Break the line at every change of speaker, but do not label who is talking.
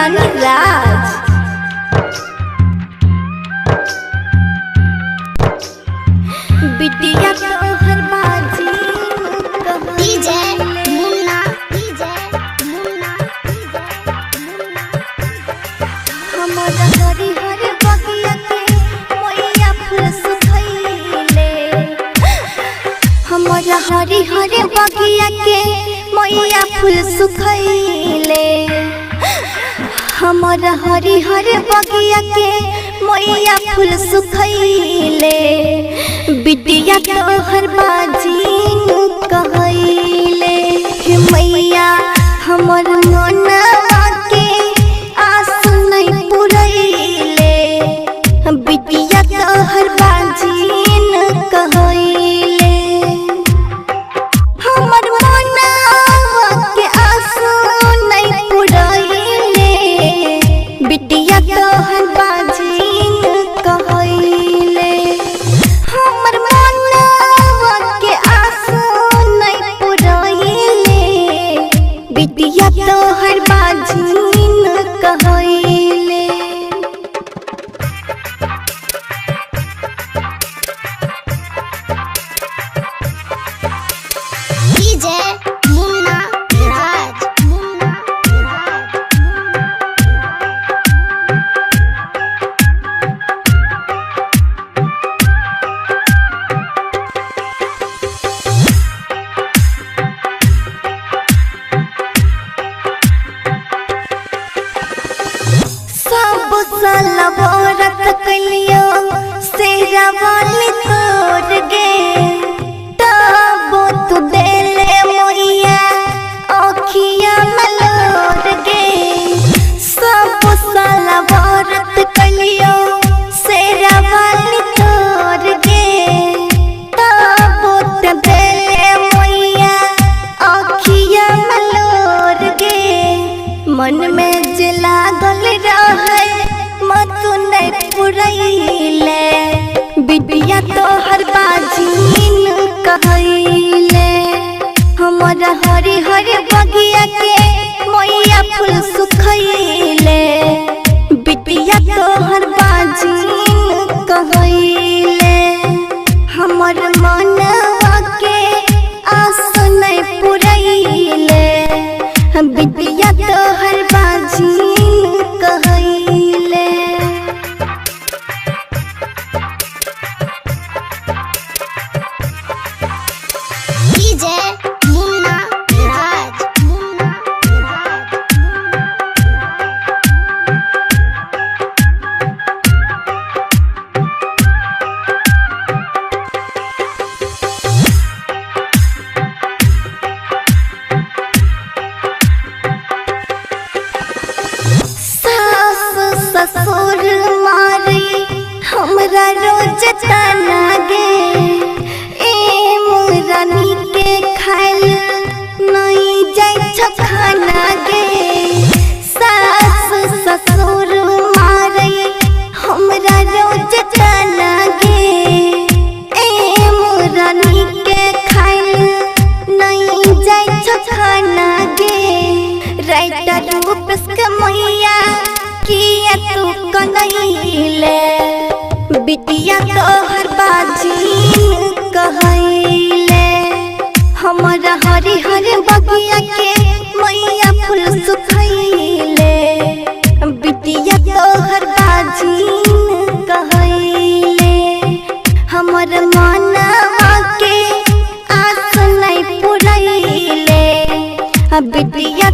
रानी राज। बिटिया तोहर बाजी
डीजे मुन्ना
हमारा हरी हरी बगिया के मैया फूल सुखैले। हमारा हरी हरी बगिया के मैया फूल सुखैले। हमारा हरी हरी बगिया के मैया फूल सुखैले। बिटिया तोहर बाजीन कहैले। हे मैया हमर मनवा के आस नहीं पुरैले। बिटिया तोहर बाजीन कहैले। हमर मनवा के आस नहीं पुरैले। बिटिया तोहर बाजीन कहैले। हमर मनवा के आस नहीं पुरैले। बिटिया तोहर बाजीन कहैले।
डीजे मुन्ना राज
सब सलवारत कलियो सेरा वाली तोड़ गे। तब तू देले मोइया आँखिया मलोड़ गे। सब सलवारत कलियो सेरा वाली तोड़ गे। तब तू देले मोइया आँखिया मलोड़ गे। मन में जे लागल रहे मत नहीं पुरैले। बिटिया तोहर बाजीन कहैले। हमारा हरी हरी बगिया के मैया फूल सुखैले। बिटिया तोहर बाजीन कहैले। हमर मनवा के आस नहीं पुरैले। बिटिया तोहर बाजीन कहैले।
डीजे मुन्ना राज
सास ससुर मारी हमरा रोज ताना गे। ए मुरानी के खाइल नहीं जाय छ खाना गे। सास ससुर मारी हमरा रोज ताना गे। ए मुरानी के खाइल नहीं जाय छ खाना गे। राइटर रूपेश के मैया किया तू कनैले। बिटिया तोहर बाजीन कहैले। हमारा हरी हरी बगिया के मैया फूल सुखैले। बिटिया तोहर बाजीन कहैले। हमर मनवा के आस नहीं पुरैले। बिटिया